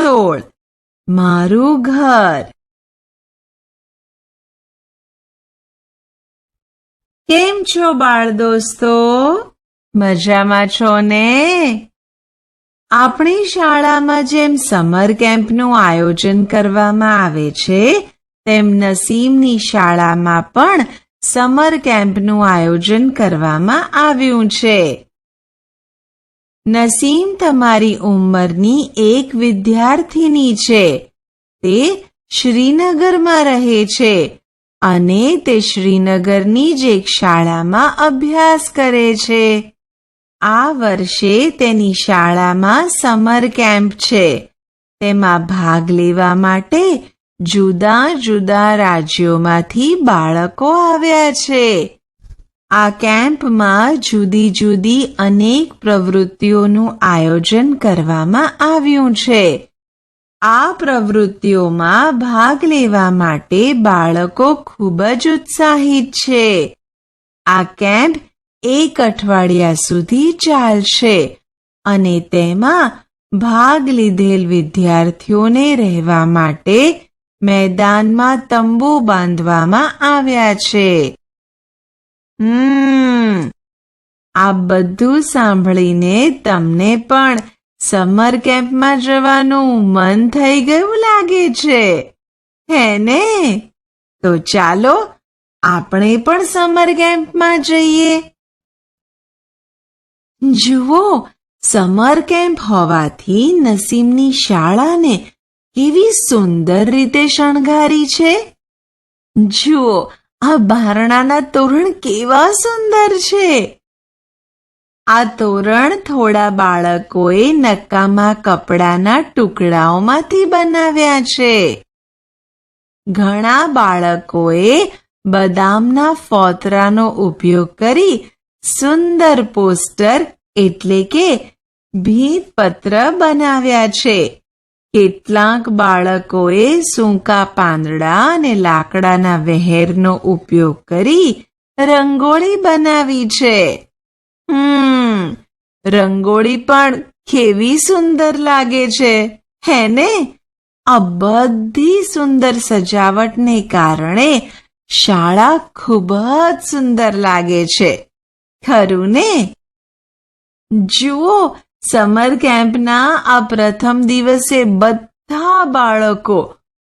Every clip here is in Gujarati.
વર્તુળ, મારું ઘર. કેમ છો બાળ દોસ્તો? મજામાં છો ને? આપણી શાળામાં જેમ સમર કેમ્પનું આયોજન કરવામાં આવે છે, તેમ નસીમની શાળામાં પણ સમર કેમ્પનું આયોજન કરવામાં આવ્યું છે. નસીમ તમારી ઉંમરની એક વિદ્યાર્થીની છે. તે શ્રીનગરમાં રહે છે અને તે શ્રીનગરની જ એક શાળામાં અભ્યાસ કરે છે. આ વર્ષે તેની શાળામાં સમર કેમ્પ છે. તેમાં ભાગ લેવા માટે જુદા જુદા રાજ્યોમાંથી બાળકો આવ્યા છે. આ કેમ્પમાં જુદી જુદી અનેક પ્રવૃત્તિઓનું આયોજન કરવામાં આવ્યું છે. આ પ્રવૃત્તિઓમાં ભાગ લેવા માટે બાળકો ખૂબ જ ઉત્સાહિત છે. આ કેમ્પ 1 અઠવાડિયા સુધી ચાલશે અને તેમાં ભાગ લીધેલ વિદ્યાર્થીઓને રહેવા માટે મેદાનમાં તંબુ બાંધવામાં આવ્યા છે. આ બધું સાંભળીને તમને પણ સમર કેમ્પમાં જવાનું મન થઈ ગયું લાગે છે, હે ને? તો ચાલો આપણે પણ સમર કેમ્પમાં જઈએ. જુઓ, સમર કેમ્પ હોવાથી નસીમની શાળાને કેવી સુંદર રીતે શણગારી છે. જુઓ, આ બારણાના તોરણ કેવા સુંદર છે. આ તોરણ થોડા બાળકોએ નકામા કપડાના ટુકડાઓમાંથી બનાવ્યા છે. ઘણા બાળકોએ બદામના ફોતરાનો ઉપયોગ કરી સુંદર પોસ્ટર એટલે કે ભીંતપત્ર બનાવ્યા છે. કેટલાક બાળકોએ સૂકા પાંદડા અને લાકડાના વહેરનો ઉપયોગ કરી રંગોળી બનાવી છે. રંગોળી પણ કેવી સુંદર લાગે છે, હે ને? આ બધી સુંદર સજાવટને કારણે શાળા ખૂબ જ સુંદર લાગે છે, ખરું ને? જુઓ, સમર કેમ્પના આ પ્રથમ દિવસે બધા બાળકો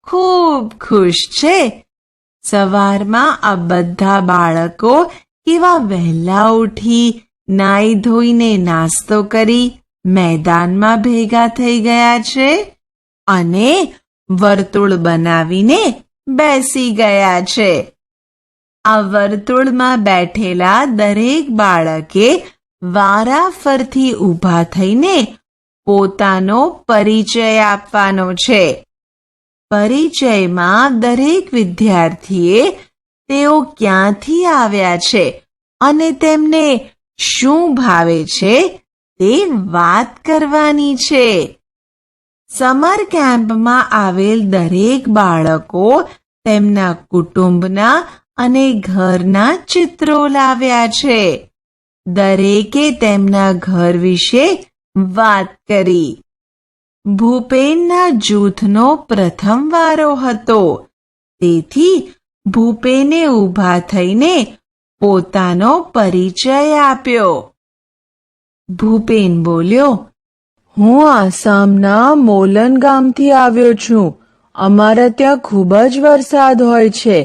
ખૂબ ખુશ છે. સવારમાં આ બધા બાળકો કેવા વહેલા ઉઠી, નાઈ ધોઈને નાસ્તો કરી મેદાનમાં ભેગા થઈ ગયા છે અને વર્તુળ બનાવીને બેસી ગયા છે. આ વર્તુળમાં બેઠેલા દરેક બાળકે વારાફરતી ઊભા થઈને પોતાનો પરિચય આપવાનો છે. પરિચયમાં દરેક વિદ્યાર્થીએ તેઓ ક્યાંથી આવ્યા છે અને તેમને શું ભાવે છે તે વાત કરવાની છે. સમર કેમ્પમાં આવેલ દરેક બાળકો તેમના કુટુંબના અને ઘરના ચિત્રો લાવ્યા છે. દરેકે તેમના ઘર વિશે વાત કરી. ભૂપેનના જૂથનો પ્રથમ વારો હતો, તેથી ભૂપેને ઊભા થઈને પોતાનો પરિચય આપ્યો. ભૂપેન બોલ્યો, હું આસામના મોલન ગામથી આવ્યો છું. અમારા ત્યાં ખૂબ જ વરસાદ હોય છે,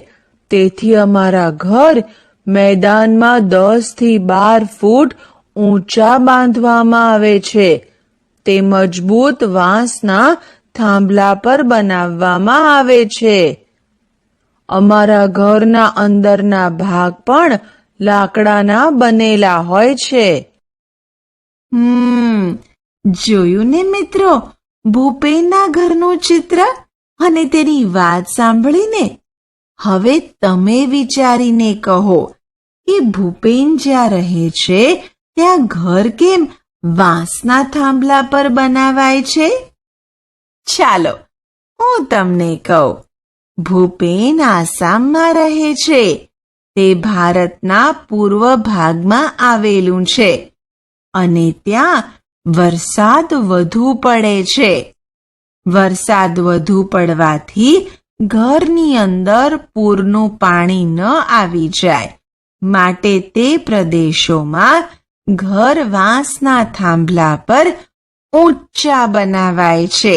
તેથી અમારા ઘર મેદાનમાં 10 થી 12 ફૂટ ઊંચા બાંધવામાં આવે છે. તે મજબૂત વાંસના થાંભલા પર બનાવવામાં આવે છે. અમારા ઘરના અંદરના ભાગ પણ લાકડાના બનેલા હોય છે. જોયું ને મિત્રો, ભૂપેનના ઘરનું ચિત્ર અને તેની વાત સાંભળીને હવે તમે વિચારીને કહો કે ભૂપેન જ્યાં રહે છે ત્યાં ઘર કેમ વાંસના થાંભલા પર બનાવાય છે? ચાલો હું તમને કહું. ભૂપેન આસામમાં રહે છે. તે ભારતના પૂર્વ ભાગમાં આવેલું છે અને ત્યાં વરસાદ વધુ પડે છે. વરસાદ વધુ પડવાથી ઘરની અંદર પૂરનું પાણી ન આવી જાય માટે તે પ્રદેશોમાં ઘર વાંસના થાંભલા પર ઊંચા બનાવાય છે.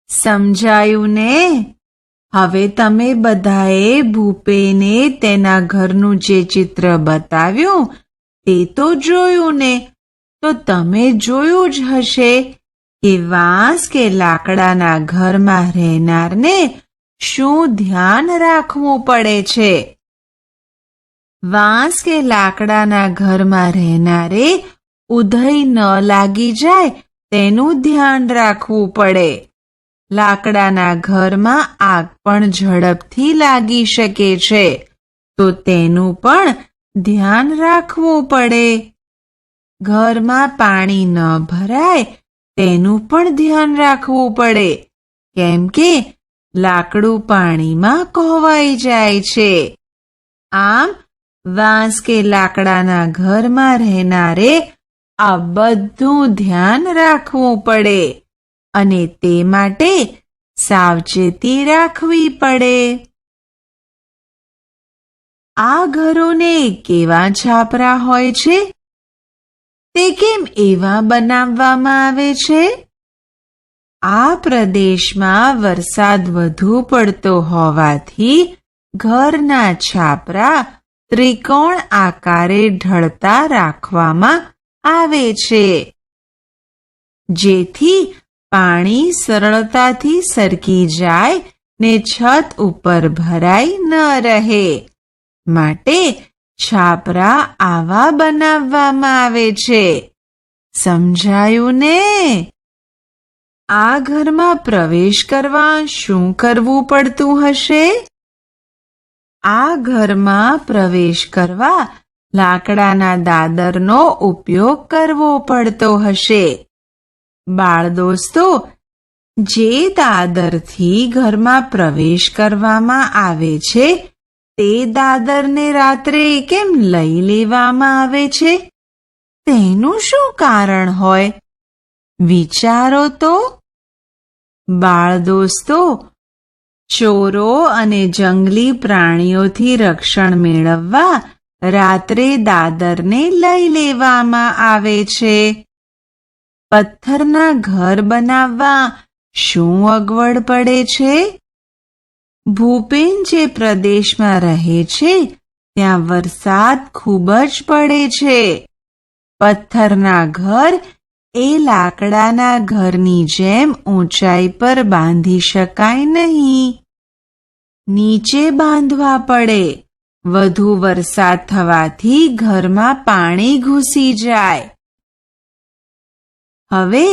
સમજાયું ને? હવે તમે બધાએ ભૂપેને તેના ઘરનું જે ચિત્ર બતાવ્યું તે તો જોયું ને? તો તમે જોયું જ હશે કે વાંસ કે લાકડાના ઘરમાં રહેનારને શું ધ્યાન રાખવું પડે છે? વાંસ કે લાકડાના ઘરમાં રહેનારે ઉધઈ ન લાગી જાય તેનું ધ્યાન રાખવું પડે. લાકડાના ઘરમાં આગ પણ ઝડપથી લાગી શકે છે, તો તેનું પણ ધ્યાન રાખવું પડે. ઘરમાં પાણી ન ભરાય તેનું પણ ધ્યાન રાખવું પડે, કેમ કે લાકડું પાણીમાં કોહવાઈ જાય છે. આમ વાંસ કે લાકડાના ઘરમાં રહેનારે આ બધું ધ્યાન રાખવું પડે અને તે માટે સાવચેતી રાખવી પડે. આ ઘરોને કેવા છાપરા હોય છે? તે કેમ એવા બનાવવામાં આવે છે? આ પ્રદેશમાં વરસાદ વધુ પડતો હોવાથી ઘરના છાપરા ત્રિકોણ આકારે ઢળતા રાખવામાં આવે છે, જેથી પાણી સરળતાથી સરકી જાય ને છત ઉપર ભરાઈ ન રહે. માટે છાપરા આવા બનાવવામાં આવે છે. સમજાયું ને? આ ઘરમાં પ્રવેશ કરવા શું કરવું પડતું હશે? આ ઘરમાં પ્રવેશ કરવા લાકડાના દાદરનો ઉપયોગ કરવો પડતો હશે. બાળ દોસ્તો, જે દાદરથી ઘરમાં પ્રવેશ કરવામાં આવે છે તે દાદરને રાત્રે કેમ લઈ લેવામાં આવે છે? તેનું શું કારણ હોય? વિચારો તો. બાળ દોસ્તો, ચોરો અને જંગલી પ્રાણીઓથી રક્ષણ મેળવવા રાત્રે દાદરને લઈ લેવામાં આવે છે. પથ્થરના ઘર બનાવવા શું અગવડ પડે છે? ભૂપેન જે પ્રદેશમાં રહે છે ત્યાં વરસાદ ખૂબ જ પડે છે. પથ્થરના ઘર એ લાકડાના ઘરની જેમ ઊંચાઈ પર બાંધી શકાય નહીં. નીચે બાંધવા પડે. વધુ વરસાદ થવાથી ઘરમાં પાણી ઘૂસી જાય. હવે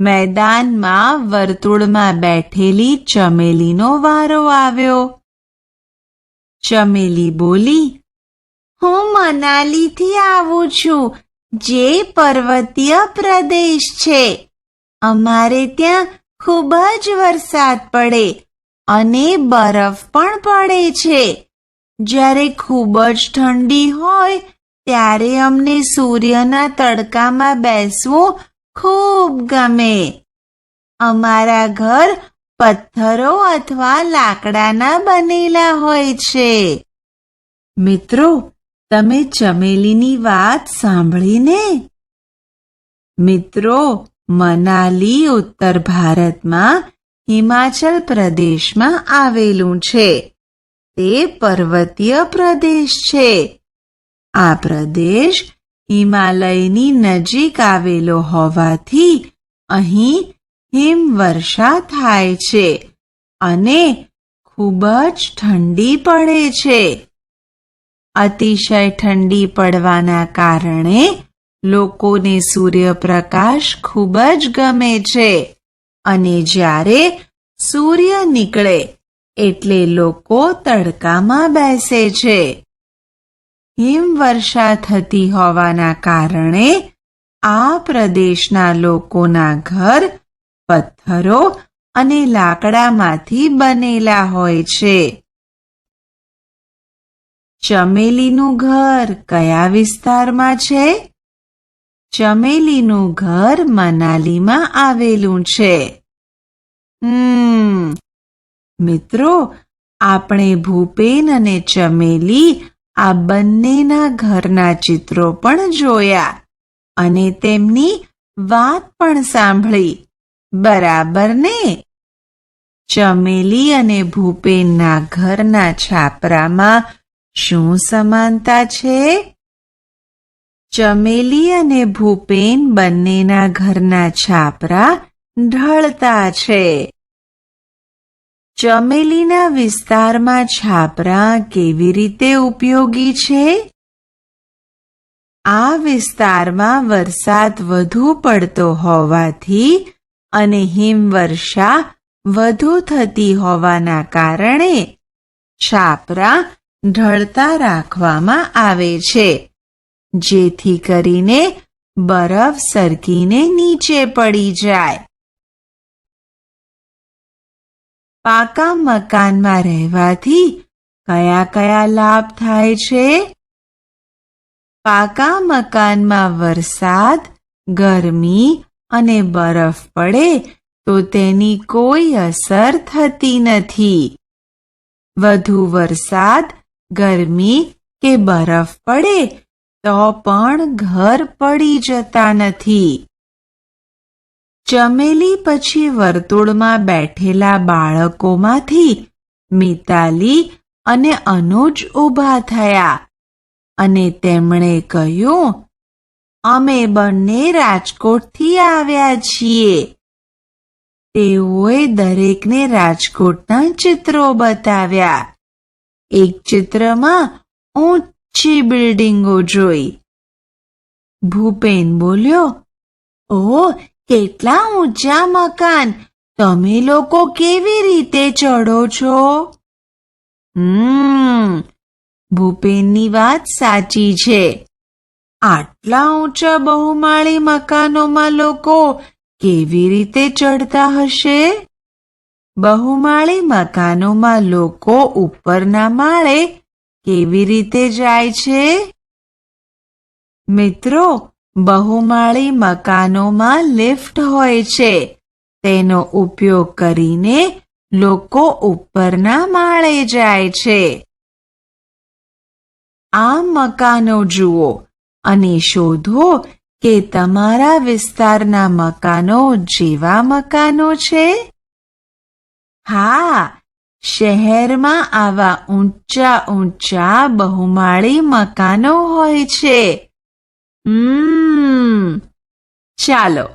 મેદાનમાં વર્તુળમાં બેઠેલી ચમેલીનો વારો આવ્યો. ચમેલી બોલી, હું મનાલીથી આવું છું, જે પર્વતીય પ્રદેશ છે. અમારે ત્યાં ખૂબ જ વરસાદ પડે અને બરફ પણ પડે છે. જ્યારે ખૂબ જ ઠંડી હોય ત્યારે અમને સૂર્યના તડકામાં બેસવું ખૂબ ગમે. અમારા ઘર પથ્થરો અથવા લાકડાના બનેલા હોય છે. મિત્રો, તમે ચમેલીની વાત સાંભળીને? મિત્રો, મનાલી ઉત્તર ભારતમાં હિમાચલ પ્રદેશમાં આવેલું છે. તે પર્વતીય પ્રદેશ છે. આ પ્રદેશ હિમાલયની નજીક આવેલો હોવાથી અહીં હિમવર્ષા થાય છે અને ખૂબ જ ઠંડી પડે છે. અતિશય ઠંડી પડવાના કારણે લોકોને સૂર્યપ્રકાશ ખૂબ જ ગમે છે અને જ્યારે સૂર્ય નીકળે એટલે લોકો તડકામાં બેસે છે. હિમવર્ષા થતી હોવાના કારણે આ પ્રદેશના લોકોના ઘર પથ્થરો અને લાકડામાંથી બનેલા હોય છે. ચમેલીનું ઘર કયા વિસ્તારમાં છે? ચમેલીનું ઘર મનાલીમાં આવેલું છે. મિત્રો, આપણે ભૂપેન અને ચમેલી આ બંનેના ઘરના ચિત્રો પણ જોયા અને તેમની વાત પણ સાંભળી, બરાબર ને? ચમેલી અને ભૂપેનના ઘરના છાપરામાં શું સમાનતા છે? ચમેલી અને ભૂપેન બંનેના ઘરના છાપરા ઢળતા છે. ચમેલીના વિસ્તારમાં છાપરા કેવી રીતે ઉપયોગી છે? આ વિસ્તારમાં વરસાદ વધુ પડતો હોવાથી અને હિમવર્ષા વધુ થતી હોવાના કારણે છાપરા ઢળતા રાખવામાં આવે છે, જેથી કરીને બરફ સરકીને નીચે પડી જાય. પાકા મકાનમાં રહેવાથી કયા કયા લાભ થાય છે? પાકા મકાનમાં વરસાદ, ગરમી અને બરફ પડે તો તેની કોઈ અસર થતી નથી. વધુ વરસાદ, ગરમી કે બરફ પડે તો પણ ઘર પડી જતા નથી. ચમેલી પછી વર્તુળમાં બેઠેલા બાળકોમાંથી મિતાલી અને અનુજ ઊભા થયા અને તેમણે કહ્યું, અમે બંને રાજકોટથી આવ્યા છીએ. તેઓએ દરેકને રાજકોટના ચિત્રો બતાવ્યા. એક ચિત્રમાં ઊંચી બિલ્ડિંગો જોઈ. ભૂપેન બોલ્યો, ઓહ, કેટલા ઊંચા મકાન! તમે લોકો કેવી રીતે ચઢો છો? ભૂપેનની વાત સાચી છે. આટલા ઊંચા બહુમાળી મકાનોમાં લોકો કેવી રીતે ચડતા હશે? બહુમાળી મકાનોમાં લોકો ઉપરના માળે કેવી રીતે જાય છે? મિત્રો, બહુમાળી મકાનોમાં લિફ્ટ હોય છે. તેનો ઉપયોગ કરીને લોકો ઉપરના માળે જાય છે. આ મકાનો જુઓ અને શોધો કે તમારા વિસ્તારના મકાનો જેવા મકાનો છે. હા, શહેરમાં આવા ઊંચા ઊંચા બહુમાળી મકાનો હોય છે. ચાલો,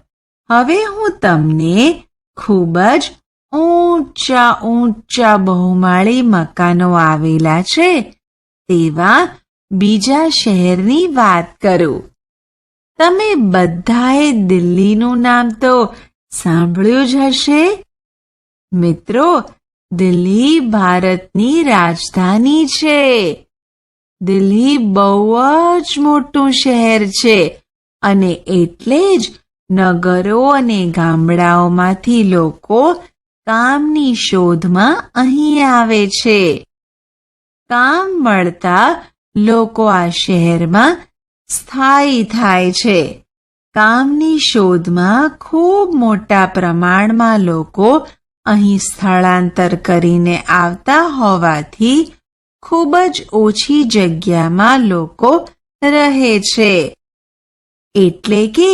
હવે હું તમને ખૂબ જ ઊંચા ઊંચા બહુમાળી મકાનો આવેલા છે તેવા બીજા શહેરની વાત કરું. તમે બધાએ દિલ્હીનું નામ તો સાંભળ્યું જ હશે. મિત્રો, દિલ્હી ભારતની રાજધાની છે. દિલ્હી બહુ જ મોટું શહેર છે અને એટલે જ નગરો અને ગામડાઓમાંથી લોકો કામની શોધમાં અહીં આવે છે. કામ મળતા લોકો આ શહેરમાં સ્થાયી થાય છે. કામની શોધમાં ખૂબ મોટા પ્રમાણમાં લોકો અહીં સ્થળાંતર કરીને આવતા હોવાથી ખૂબ જ ઓછી જગ્યામાં લોકો રહે છે. એટલે કે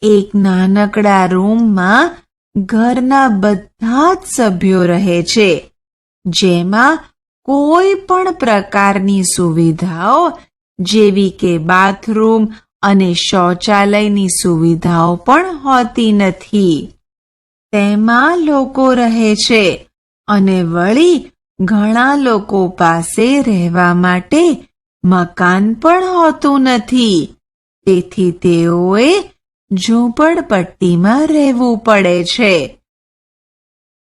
એક નાનકડા રૂમમાં ઘરના બધા જ સભ્યો રહે છે, જેમાં કોઈ પણ પ્રકારની સુવિધાઓ જેવી કે બાથરૂમ અને શૌચાલયની સુવિધાઓ પણ હોતી નથી. તેમાં લોકો રહે છે અને વળી ઘણા લોકો પાસે રહેવા માટે મકાન પણ હોતું નથી. તેથી તેઓએ ઝૂંપડપટ્ટીમાં રહેવું પડે છે.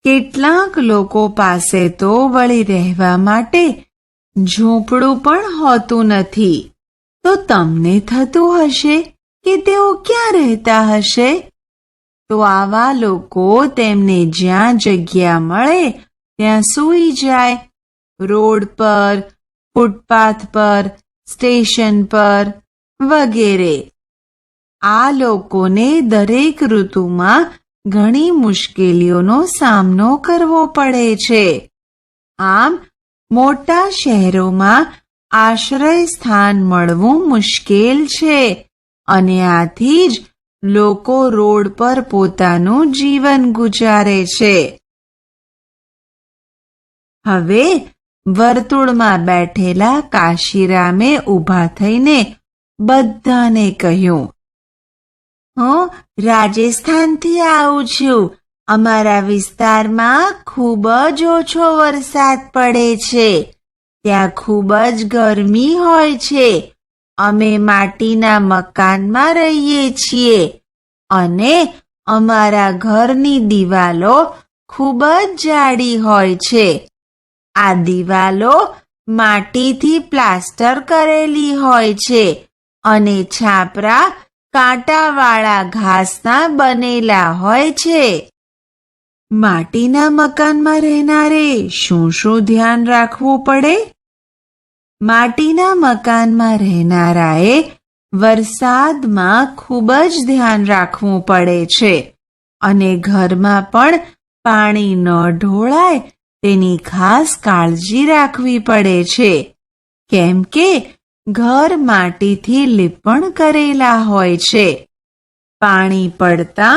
કેટલાક લોકો પાસે તો વળી રહેવા માટે ઝૂંપડું પણ હોતું નથી. તો તમને થતું હશે કે તેઓ ક્યાં રહેતા હશે? તો આવા લોકો તેમને જ્યાં જગ્યા મળે ત્યાં સૂઈ જાય. રોડ પર, ફૂટપાથ પર, સ્ટેશન પર વગેરે. આ લોકોને દરેક ઋતુમાં ઘણી મુશ્કેલીઓનો સામનો કરવો પડે છે. આમ મોટા શહેરોમાં આશ્રય સ્થાન મળવું મુશ્કેલ છે અને આથી જ લોકો રોડ પર પોતાનું જીવન ગુજારે છે. હવે વર્તુળમાં બેઠેલા કાશીરામે ઊભા થઈને બધાને કહ્યું, હું રાજસ્થાનથી આવું છું. અમારા વિસ્તારમાં ખૂબ જ ઓછો વરસાદ પડે છે. ત્યાં ખૂબ જ ગરમી હોય છે. અમે માટીના મકાનમાં રહીએ છીએ અને અમારા ઘરની દિવાલો ખૂબ જ જાડી હોય છે. આ દિવાલો માટીથી પ્લાસ્ટર કરેલી હોય છે અને છાપરા કાંટાવાળા ઘાસના બનેલા હોય છે. માટીના મકાનમાં રહેનારે શું શું ધ્યાન રાખવું પડે? માટીના મકાનમાં રહેનારાએ વરસાદમાં ખૂબ જ ધ્યાન રાખવું પડે છે અને ઘરમાં પણ પાણી ન ઢોળાય તેની ખાસ કાળજી રાખવી પડે છે, કેમ કે ઘર માટીથી લીપણ કરેલા હોય છે. પાણી પડતા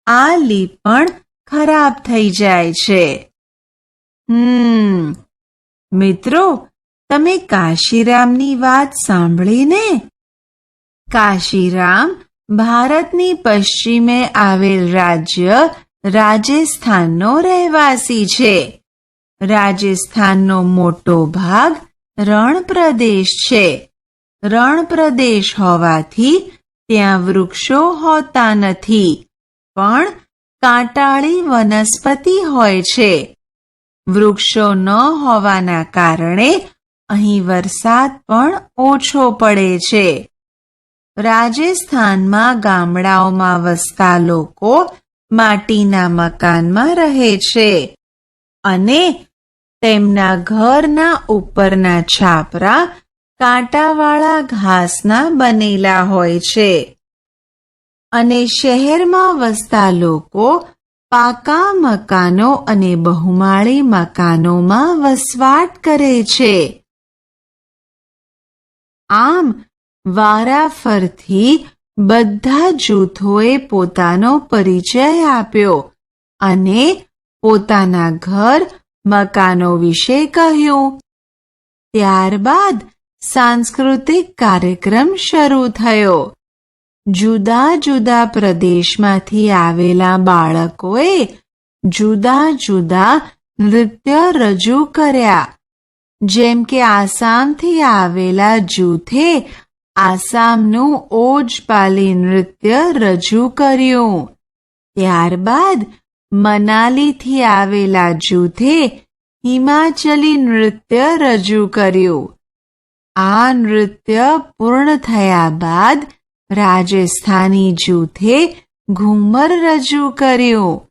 આ લીપણ ખરાબ થઈ જાય છે. મિત્રો, તમે કાશીરામની વાત સાંભળીને? કાશીરામ ભારતની પશ્ચિમે આવેલ રાજ્ય રાજસ્થાનનો રહેવાસી છે. રાજસ્થાનનો મોટો ભાગ રણ પ્રદેશ છે. રણ પ્રદેશ હોવાથી ત્યાં વૃક્ષો હોતા નથી, પણ કાંટાળી વનસ્પતિ હોય છે. વૃક્ષો ન હોવાના કારણે અહીં વરસાદ પણ ઓછો પડે છે. રાજસ્થાનમાં ગામડાઓમાં વસતા લોકો માટીના મકાનમાં રહે છે અને તેમના ઘરના ઉપરના છાપરા કાંટાવાળા ઘાસના બનેલા હોય છે અને શહેરમાં વસતા લોકો પાકા મકાનો અને બહુમાળી મકાનોમાં વસવાટ કરે છે. આમ વારાફરથી બધા જૂથોએ પોતાનો પરિચય આપ્યો અને પોતાના ઘર મકાનો વિશે કહ્યું. ત્યારબાદ સાંસ્કૃતિક કાર્યક્રમ શરૂ થયો. જુદા જુદા પ્રદેશમાંથી આવેલા બાળકોએ જુદા જુદા નૃત્ય રજૂ કર્યા. જેમ કે આસામથી આવેલા જૂથે આસામનું ઓજપાલી નૃત્ય રજૂ કર્યું. ત્યારબાદ મનાલીથી આવેલા જૂથે હિમાચલી નૃત્ય રજૂ કર્યું. આ નૃત્ય પૂર્ણ થયા બાદ રાજસ્થાની જૂથે ઘૂમર રજૂ કર્યું.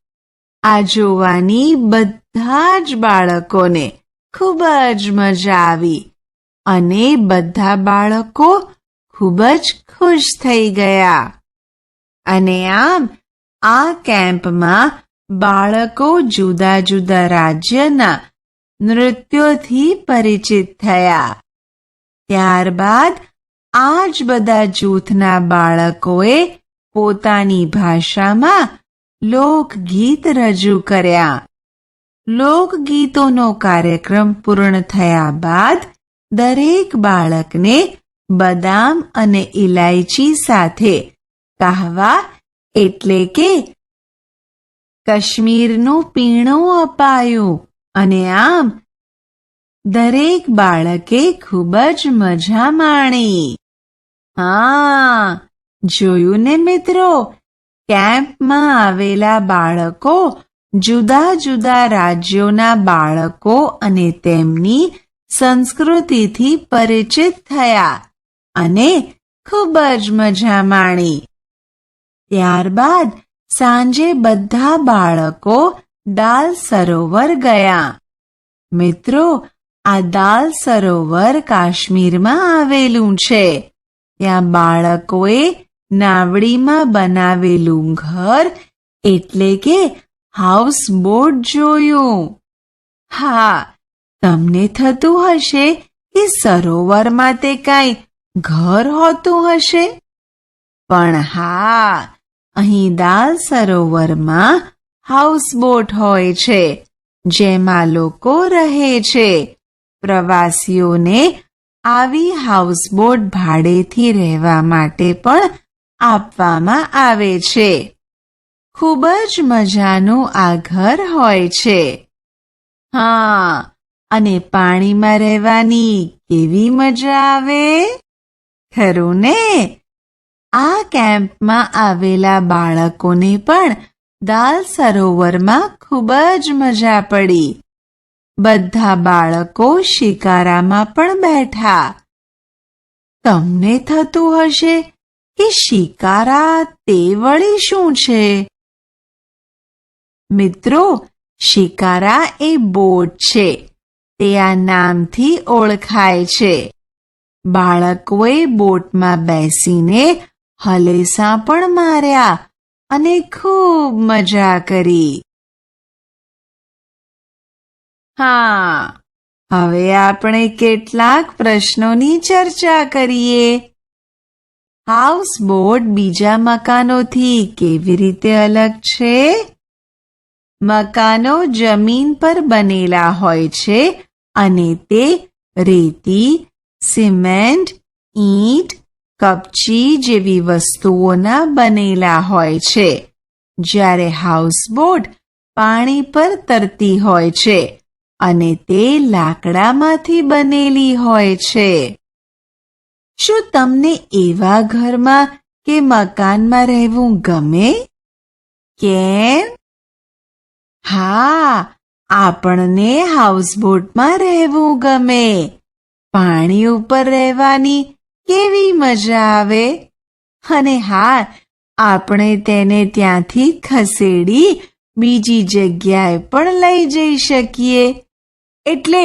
આ જોવાની બધા જ બાળકોને ખૂબ જ મજા આવી અને બધા બાળકો ખૂબ જ ખુશ થઈ ગયા. અને આમ આ કેમ્પમાં બાળકો જુદા જુદા રાજ્યના નૃત્યોથી પરિચિત થયા. ત્યારબાદ આ જ બધા જૂથના બાળકોએ પોતાની ભાષામાં લોકગીત રજૂ કર્યા. લોકગીતોનો કાર્યક્રમ પૂર્ણ થયા બાદ દરેક બાળકને બદામ અને ઇલાયચી સાથે કાહવા એટલે કે કાશ્મીરનું પીણું અપાયું અને આમ દરેક બાળકે ખૂબ જ મજા માણી. હા, જોયું ને મિત્રો, કેમ્પમાં આવેલા બાળકો જુદા જુદા રાજ્યોના બાળકો અને તેમની સંસ્કૃતિથી પરિચિત થયા અને ખૂબ જ મજા માણી. ત્યારબાદ સાંજે બધા બાળકો દાલ સરોવર ગયા. મિત્રો, આ દાલ સરોવર કાશ્મીરમાં આવેલું છે. ત્યાં બાળકોએ નાવડીમાં બનાવેલું ઘર એટલે કે હાઉસબોટ જોયું. હા, તમને થતું હશે કે સરોવરમાં તે કાંઈ ઘર હોતું હશે, પણ હા, અહીં દાલ સરોવરમાં હાઉસબોટ હોય છે, જેમાં લોકો રહે છે. પ્રવાસીઓને આવી હાઉસબોટ ભાડેથી રહેવા માટે પણ આપવામાં આવે છે. ખૂબ જ મજાનું આ ઘર હોય છે. હા, અને પાણીમાં રહેવાની કેવી મજા આવે, ખરું ને? આ કેમ્પમાં આવેલા બાળકોને પણ દાલ સરોવરમાં ખૂબ જ મજા પડી. બધા બાળકો શિકારામાં પણ બેઠા. તમને થતું હશે કે શિકારા તે વળી શું છે? મિત્રો, શિકારા એ બોટ છે. તે આ નામથી ઓળખાય છે. બાળકોએ બોટમાં બેસીને હલેસાં પણ માર્યા અને ખૂબ મજા કરી. હા, હવે આપણે કેટલાક પ્રશ્નોની ચર્ચા કરીએ. હાઉસબોટ બીજા મકાનોથી કેવી રીતે અલગ છે? મકાનો જમીન પર બનેલા હોય છે અને તે રેતી, સિમેન્ટ, ઈંટ, કપચી જેવી વસ્તુઓના બનેલા હોય છે, જ્યારે હાઉસબોટ પાણી પર તરતી હોય છે અને તે લાકડામાંથી બનેલી હોય છે. શું તમને એવા ઘરમાં કે મકાનમાં રહેવું ગમે? કેમ? હા, આપણને હાઉસબોટમાં રહેવું ગમે. પાણી ઉપર રહેવાની કેવી મજા આવે. અને હા, આપણે તેને ત્યાંથી ખસેડી બીજી જગ્યાએ પણ લઈ જઈ શકીએ. એટલે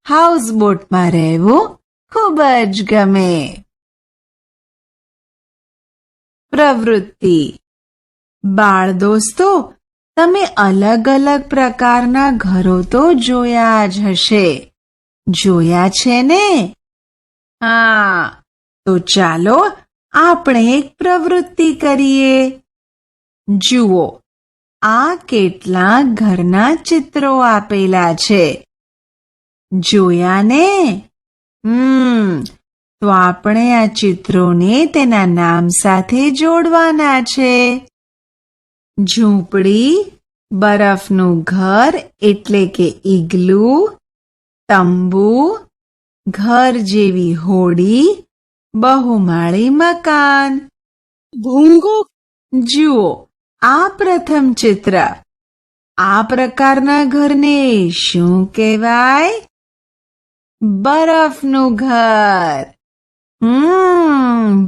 હાઉસબોટમાં રહેવું ખૂબ જ ગમે. પ્રવૃત્તિ. બાળ દોસ્તો, તમે અલગ અલગ પ્રકારના ઘરો તો જોયા જ હશે. જોયા છે ને? હા, તો ચાલો આપણે એક પ્રવૃત્તિ કરીએ. જુઓ, આ કેટલાક ઘરના ચિત્રો આપેલા છે. જોયા ને? તો આપણે આ ચિત્રોને તેના નામ સાથે જોડવાના છે. ઝૂંપડી, બરફનું ઘર એટલે કે ઇગ્લુ, તંબુ, ઘર જેવી હોડી, બહુમાળી મકાન. ભૂંગો. જુઓ, આ પ્રથમ ચિત્ર. આ પ્રકારના ઘરને શું કહેવાય? બરફનું ઘર.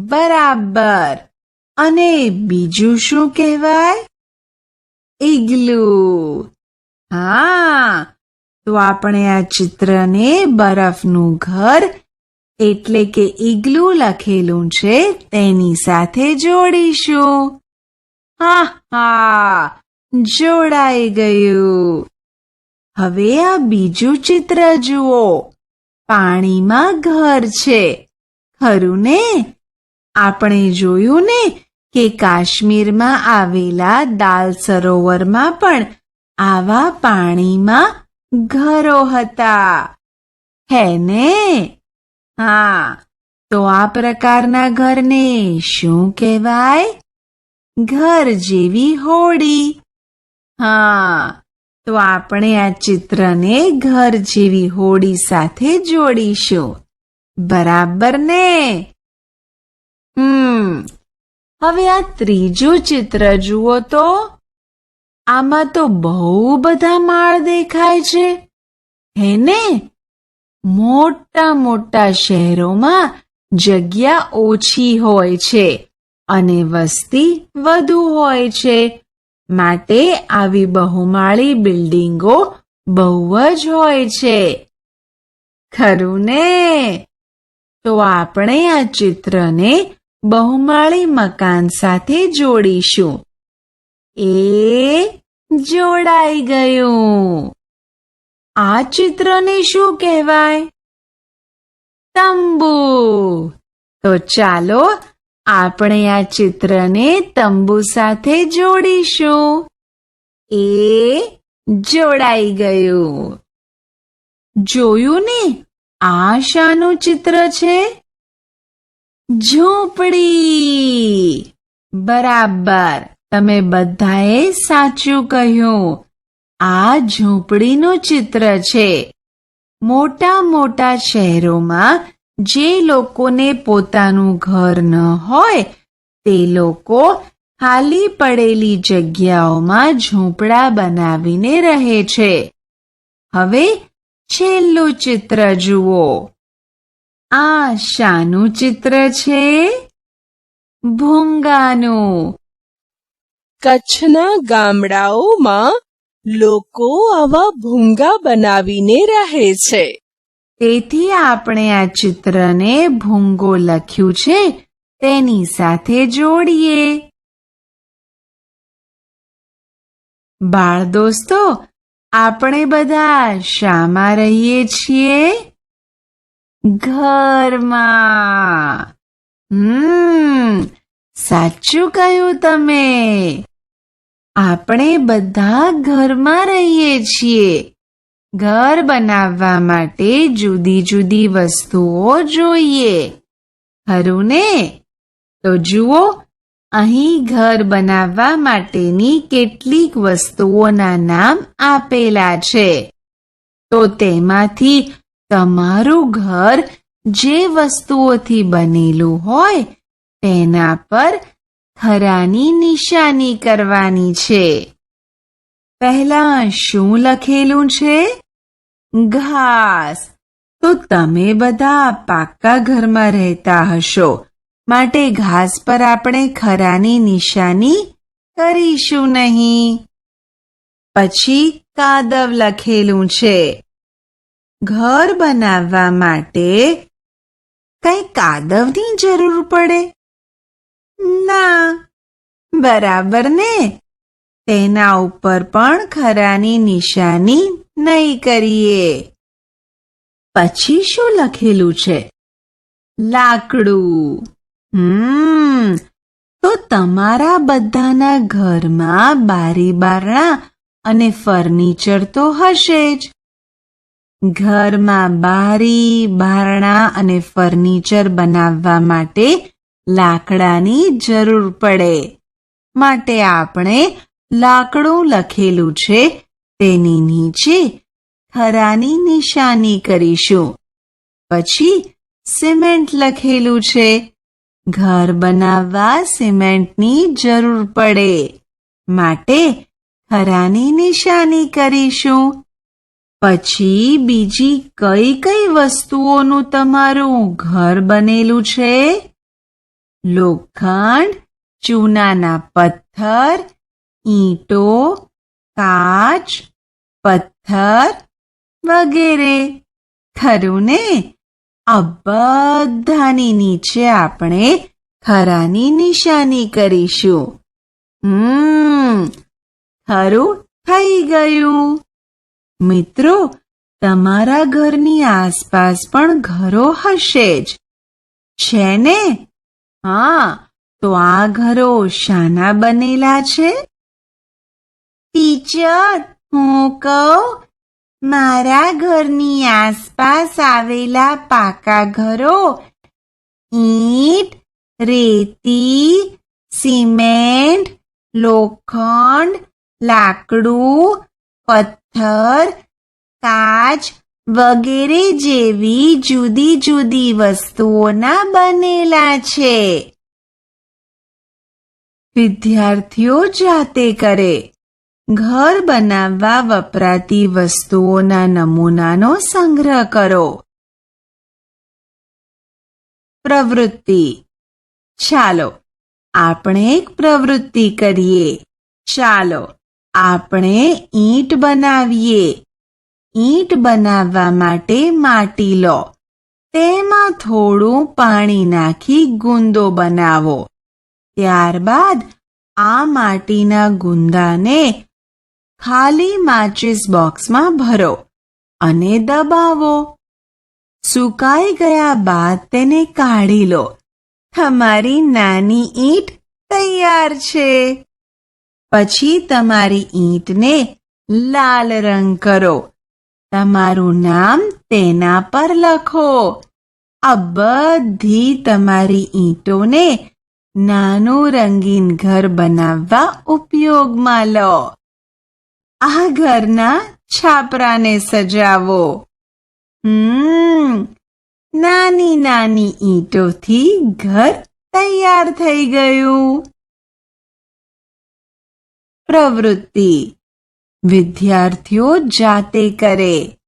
બરાબર. અને બીજું શું કહેવાય? ઇગ્લુ. હા, તો આપણે આ ચિત્રને બરફનું ઘર એટલે કે ઇગ્લુ લખેલું છે તેની સાથે જોડીશું. હા, જોડાઈ ગયું. હવે આ બીજું ચિત્ર જુઓ. પાણીમાં ઘર છે, ખરું ને? આપણે જોયું ને કે કાશ્મીરમાં આવેલા દાલ સરોવરમાં પણ આવા પાણીમાં ઘરો હતા, હે ને? હા, તો આ પ્રકારના ઘરને શું કહેવાય? ઘર જેવી હોડી. હા, તો આપણે આ ચિત્રને ઘર જેવી હોડી સાથે જોડીશું. બરાબર ને? હવે આ ત્રીજું ચિત્ર જુઓ તો. આમાં તો બહુ બધા માળ દેખાય છે, હે ને? મોટા મોટા શહેરોમાં જગ્યા ઓછી હોય છે અને વસ્તી વધુ હોય છે, માટે આવી બહુમાળી બિલ્ડિંગો બહુ જ હોય છે, ખરું ને? તો આપણે આ ચિત્રને બહુમાળી મકાન સાથે જોડીશું. એ જોડાઈ ગયું. આ ચિત્રને શું કહેવાય? તંબુ. તો ચાલો આપણે આ ચિત્રને તંબુ સાથે જોડીશું. એ જોડાઈ ગયું. જોયું ને? આ શાનું ચિત્ર છે? ઝૂંપડી. બરાબર, તમે બધાએ સાચું કહ્યું. આ ઝૂંપડીનું ચિત્ર છે. મોટા મોટા શહેરોમાં જે લોકોને પોતાનું ઘર ન હોય તે લોકો ખાલી પડેલી જગ્યાઓમાં ઝૂંપડા બનાવીને રહે છે. હવે છેલ્લું ચિત્ર જુઓ. આ શાનું ચિત્ર છે? ભૂંગાનું. કચ્છના ગામડાઓમાં લોકો આવા ભૂંગા બનાવીને રહે છે. તેથી આપણે આ ચિત્રને ભૂંગો લખ્યું છે તેની સાથે જોડીએ. બાળ દોસ્તો, આપણે બધા શામાં રહીએ છીએ? ઘરમાં. સાચું કહ્યું તમે. આપણે બધા ઘરમાં રહીએ છીએ. ઘર બનાવવા માટે જુદી જુદી વસ્તુઓ જોઈએ. ખરું ને? તો જુઓ, અહીં ઘર બનાવવા માટેની કેટલીક વસ્તુઓના નામ આપેલા છે. તો તેમાંથી તમારું ઘર જે વસ્તુઓથી બનેલું હોય તેના પર ખરાની નિશાની કરવાની છે. પહેલા શું લખેલું છે? ઘાસ. તો તમે બધા પાક્કા ઘરમાં રહેતા હશો, માટે ઘાસ પર આપણે ખરાની નિશાની કરીશું નહીં. પછી કાદવ લખેલું છે. ઘર બનાવવા માટે કઈ કાદવની જરૂર પડે? ના. બરાબર ને? તેના ઉપર પણ ખરાની નિશાની નહીં કરીએ. પછી શું લખેલું છે? લાકડું. તો તમારા બધાના ઘરમાં બારી બારણા અને ફર્નિચર તો હશે જ. ઘરમાં બારી બારણા અને ફર્નિચર બનાવવા માટે લાકડાની જરૂર પડે, માટે આપણે લાકડું લખેલું છે તેની નીચે ખરાની નિશાની કરીશું. પછી સિમેન્ટ લખેલું છે. ઘર બનાવવા સિમેન્ટની જરૂર પડે, માટે ખરાની નિશાની કરીશું. પછી બીજી કઈ કઈ વસ્તુઓનું તમારું ઘર બનેલું છે? લોખંડ, ચૂનાના પથ્થર, ઈંટો, કાચ, પથ્થર વગેરે. ખરું ને? આ બધાની નીચે આપણે ખરાની નિશાની કરીશું. ખરું થઈ ગયું. મિત્રો, તમારા ઘરની આસપાસ પણ ઘરો હશે જ, છે ને? હા, તો આ ઘરો શાના બનેલા છે? ટીચર, હું કહું, મારા ઘરની આસપાસ આવેલા પાકા ઘરો ઈંટ, રેતી, સિમેન્ટ, લોખંડ, લાકડું, પથ્થર, કાચ વગેરે જેવી જુદી જુદી વસ્તુઓના બનેલા છે. વિદ્યાર્થીઓ જાતે કરે. ઘર બનાવવા વપરાતી વસ્તુઓના નમૂનાનો સંગ્રહ કરો. પ્રવૃત્તિ. ચાલો આપણે એક પ્રવૃત્તિ કરીએ. ચાલો આપણે ઈંટ બનાવીએ. ઈંટ બનાવવા માટે માટી લો. તેમાં થોડું પાણી નાખી ગુંદો બનાવો. ત્યારબાદ આ માટીના ગુંદાને ખાલી માચિસ બોક્સમાં ભરો અને દબાવો. સુકાઈ ગયા બાદ તેને કાઢી લો. તમારી નાની ઈંટ તૈયાર છે. પછી તમારી ઈંટને લાલ રંગ કરો. તમારું નામ તેના પર લખો. આ બધી તમારી ઈંટોને નાનું રંગીન ઘર બનાવવા ઉપયોગમાં લો. આ ઘરના છાપરાને સજાવો. નાની નાની ઈંટોથી ઘર તૈયાર થઈ ગયું. પ્રવૃત્તિ વિદ્યાર્થીઓ જાતે કરે.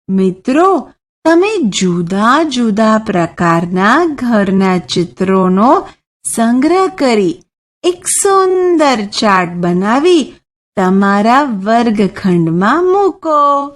મિત્રો, તમે જુદા જુદા પ્રકારના ઘરના ચિત્રોનો સંગ્રહ કરી એક સુંદર ચાર્ટ બનાવી તમારા વર્ગખંડમાં મૂકો.